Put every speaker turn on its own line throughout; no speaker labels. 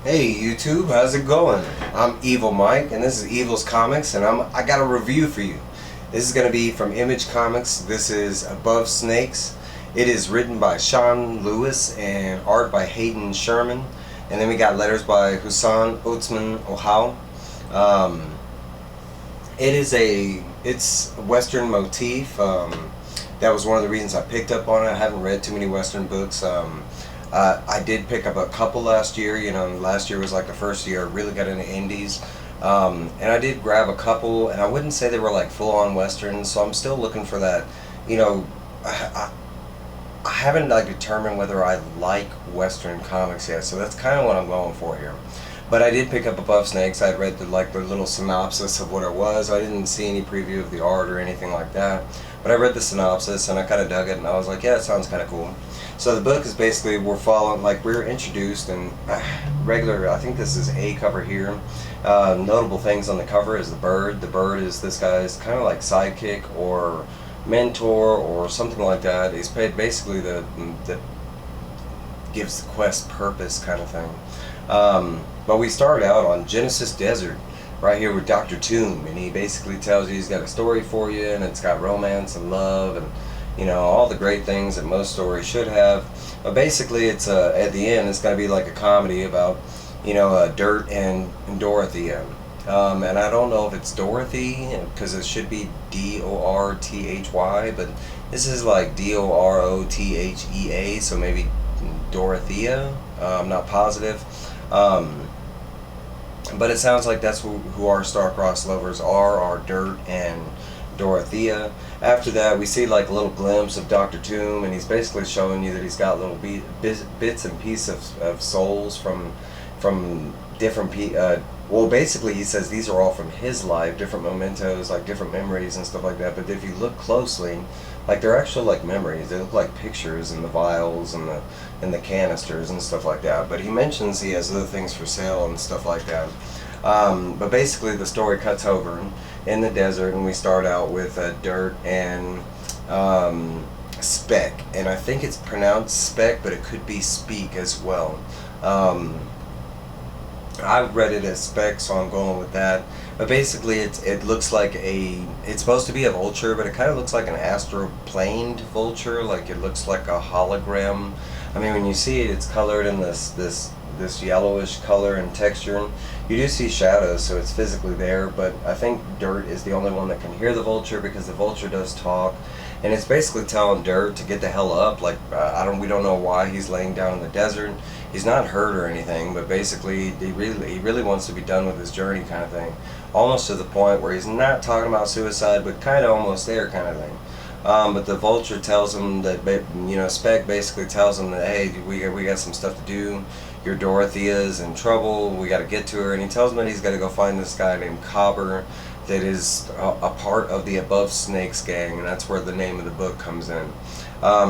Hey YouTube, how's it going? I'm Evil Mike, and this is Evil's Comics, and I got a review for you. This is going to be from Image Comics. This is Above Snakes. It is written by Sean Lewis and art by Hayden Sherman, and then we got letters by Hassan Otsmane-Elhaou. It's a Western motif. That was one of the reasons I picked up on it. I haven't read too many Western books. I did pick up a couple last year. Last year was like the first year I really got into indies. And I did grab a couple, and I wouldn't say they were like full-on Westerns, so I'm still looking for that. You know, I haven't like determined whether I like Western comics yet, so that's kind of what I'm going for here. But I did pick up Above Snakes. I read the little synopsis of what it was. I didn't see any preview of the art or anything like that, but I read the synopsis and I kind of dug it, and I was like, yeah, it sounds kind of cool. So the book is basically we're introduced and regular. I think this is a cover here. Notable things on the cover is the bird. The bird is this guy's kind of like sidekick or mentor or something like that. He's paid basically the gives the quest purpose kind of thing. But we start out on Genesis Desert right here with Dr. Tomb, and he basically tells you he's got a story for you, and it's got romance and love and all the great things that most stories should have. But basically it's at the end it's going to be like a comedy about Dirt and Dorothea. And I don't know if it's Dorothy because it should be Dorthy, but this is like Dorothea, so maybe Dorothea. I'm not positive. But it sounds like that's who our star-crossed lovers are Dirt and Dorothea. After that, we see like a little glimpse of Dr. Tomb, and he's basically showing you that he's got little bits and pieces of souls from different well, basically he says these are all from his life, different mementos, like different memories and stuff like that. But if you look closely, like they're actually like memories. They look like pictures in the vials and the canisters and stuff like that. But he mentions he has other things for sale and stuff like that. But basically the story cuts over in the desert, and we start out with Dirt and Speck, and I think it's pronounced Speck, but it could be Speak as well. I've read it as Speck, so I'm going with that. But basically it looks like it's supposed to be a vulture, but it kind of looks like an astroplaned vulture. Like it looks like a hologram. I mean, when you see it, it's colored in this yellowish color and texture. You do see shadows, so it's physically there, but I think Dirt is the only one that can hear the vulture, because the vulture does talk, and it's basically telling Dirt to get the hell up. Like we don't know why he's laying down in the desert. He's not hurt or anything, but basically he really wants to be done with his journey kind of thing, almost to the point where he's not talking about suicide, but kind of almost there kind of thing. But the vulture tells him that, Speck basically tells him that, hey, we got some stuff to do. Your Dorothea's in trouble. We got to get to her. And he tells him that he's got to go find this guy named Cobber that is a part of the Above Snakes gang, and that's where the name of the book comes in.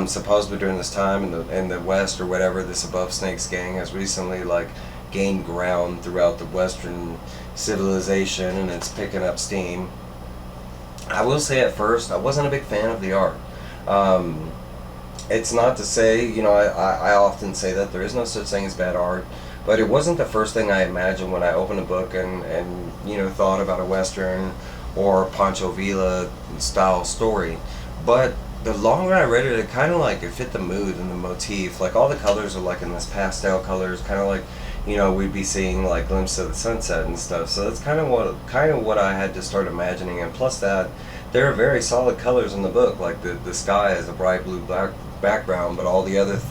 Supposedly during this time in the West or whatever, this Above Snakes gang has recently like gained ground throughout the Western civilization, and it's picking up steam. I will say at first I wasn't a big fan of the art. It's not to say, I often say that there is no such thing as bad art, but it wasn't the first thing I imagined when I opened a book and thought about a Western or Pancho Villa style story. But the longer I read it, it kind of like it fit the mood and the motif. Like all the colors are like in this pastel colors, kind of like we'd be seeing like glimpses of the sunset and stuff. So that's kind of what I had to start imagining. And plus that, there are very solid colors in the book. Like the sky is a bright blue background, but all the other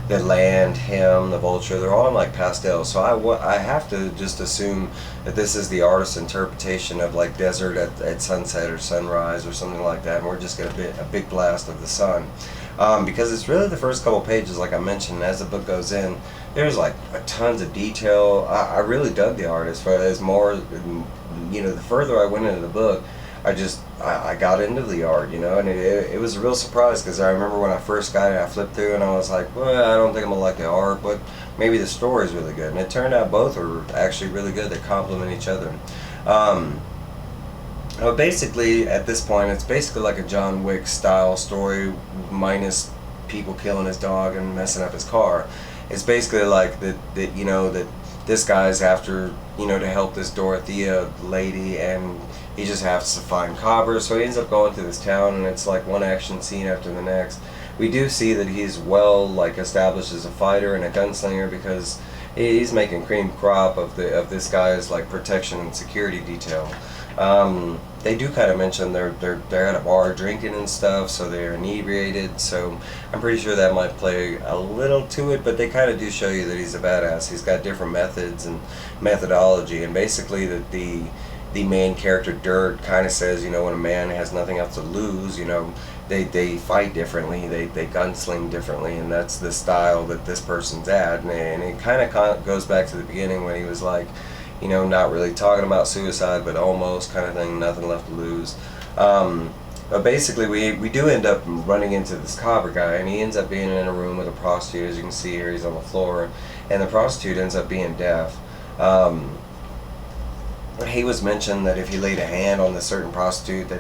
the land, him, the vulture, they're all in like pastel. So I have to just assume that this is the artist's interpretation of like desert at sunset or sunrise or something like that, and we're just gonna get a big blast of the sun. Because it's really the first couple pages, like I mentioned. As the book goes in, there's like tons of detail. I really dug the art. As far as more, the further I went into the book, I got into the art, and it was a real surprise, because I remember when I first got it, I flipped through and I was like, well, I don't think I'm gonna like the art, but maybe the story is really good. And it turned out both are actually really good. They complement each other. But basically, at this point, it's basically like a John Wick style story, minus people killing his dog and messing up his car. it's basically like that you know that this guy's after, you know, to help this Dorothea lady, and he just has to find Cobber. So he ends up going to this town, and it's like one action scene after the next. We do see that he's well, like, established as a fighter and a gunslinger, because he's making cream crop of this guy's, like, protection and security detail. They do kind of mention they're at a bar drinking and stuff, so they're inebriated. So I'm pretty sure that might play a little to it, but they kind of do show you that he's a badass. He's got different methods and methodology, and basically that the main character Dirt kind of says, you know, when a man has nothing else to lose, you know, they fight differently, they gunsling differently, and that's the style that this person's at. And it kind of goes back to the beginning when he was like, you know, not really talking about suicide, but almost kind of thing, nothing left to lose. But basically, we do end up running into this Cobber guy, and he ends up being in a room with a prostitute. As you can see here, he's on the floor, and the prostitute ends up being deaf. He was mentioned that if he laid a hand on the certain prostitute,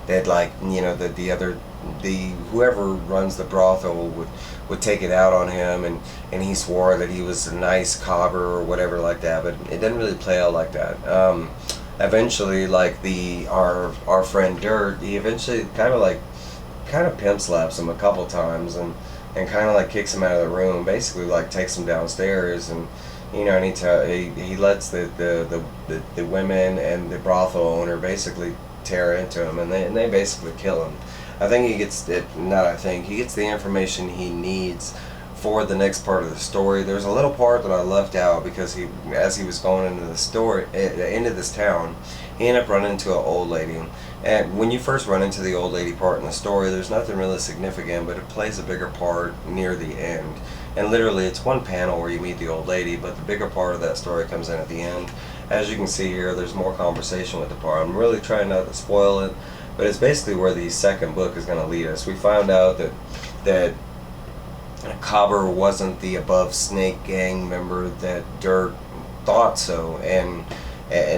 that like, you know, that whoever runs the brothel would take it out on him, and he swore that he was a nice Cobber or whatever like that, but it didn't really play out like that. Eventually, like our friend Dirt, he eventually kind of pimp slaps him a couple times, and kind of like kicks him out of the room, basically like takes him downstairs, and you know, and he lets the women and the brothel owner basically tear into him, and they basically kill him. I think he gets it. Not I think he gets the information he needs for the next part of the story. There's a little part that I left out because as he was going into the story, into this town, he ended up running into an old lady. And when you first run into the old lady part in the story, there's nothing really significant, but it plays a bigger part near the end. And literally, it's one panel where you meet the old lady, but the bigger part of that story comes in at the end. As you can see here, there's more conversation with the part. I'm really trying not to spoil it, but it's basically where the second book is going to lead us. We found out that Cobber wasn't the above Snake gang member that Dirt thought so, and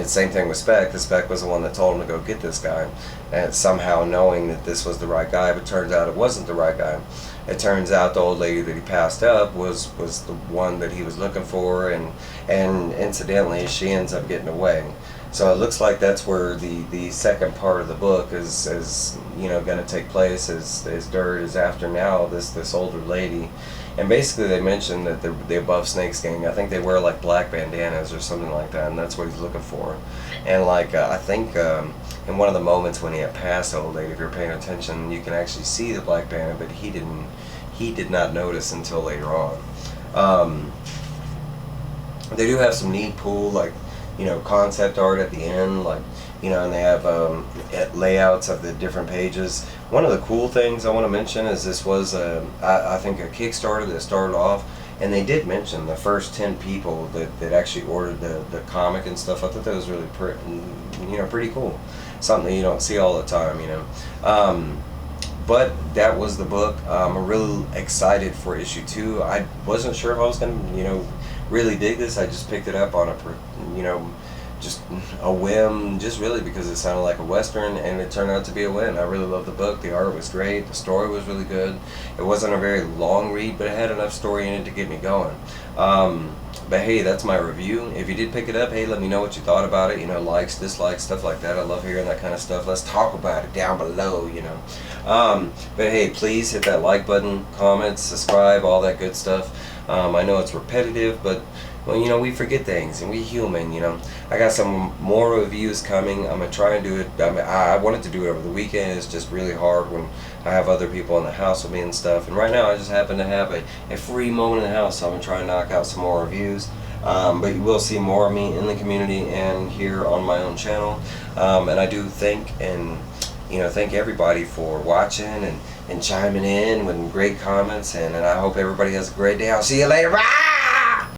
same thing with Speck, because Speck was the one that told him to go get this guy, and somehow knowing that this was the right guy, but turns out it wasn't the right guy. It turns out the old lady that he passed up was the one that he was looking for, and incidentally, she ends up getting away. So it looks like that's where the second part of the book is you know, going to take place, as Dirt is after now this older lady. And basically they mentioned that the Above Snakes gang, I think they wear like black bandanas or something like that, and that's what he's looking for. And like I think in one of the moments when he had passed the old lady, if you're paying attention, you can actually see the black bandana, but he did not notice until later on. They do have some neat cool, like, you know, concept art at the end, like, you know, and they have layouts of the different pages. One of the cool things I want to mention is this was I think a Kickstarter that started off, and they did mention the first 10 people that actually ordered the comic and stuff. I thought that was really pretty cool, something you don't see all the time, you know. But that was the book. I'm really excited for issue 2. I wasn't sure if I was gonna, you know, really dig this. I just picked it up on just a whim, just really because it sounded like a Western, and it turned out to be a win. I really loved the book. The art was great. The story was really good. It wasn't a very long read, but it had enough story in it to get me going. But hey, that's my review. If you did pick it up, hey, let me know what you thought about it. You know, likes, dislikes, stuff like that. I love hearing that kind of stuff. Let's talk about it down below, you know. But hey, please hit that like button, comment, subscribe, all that good stuff. I know it's repetitive, but well, you know, we forget things, and we human, you know. I got some more reviews coming. I'm going to try and do it. I wanted to do it over the weekend. It's just really hard when I have other people in the house with me and stuff. And right now, I just happen to have a free moment in the house, so I'm going to try and knock out some more reviews. But you will see more of me in the community and here on my own channel. And I do thank everybody for watching and chiming in with great comments. And I hope everybody has a great day. I'll see you later. Bye!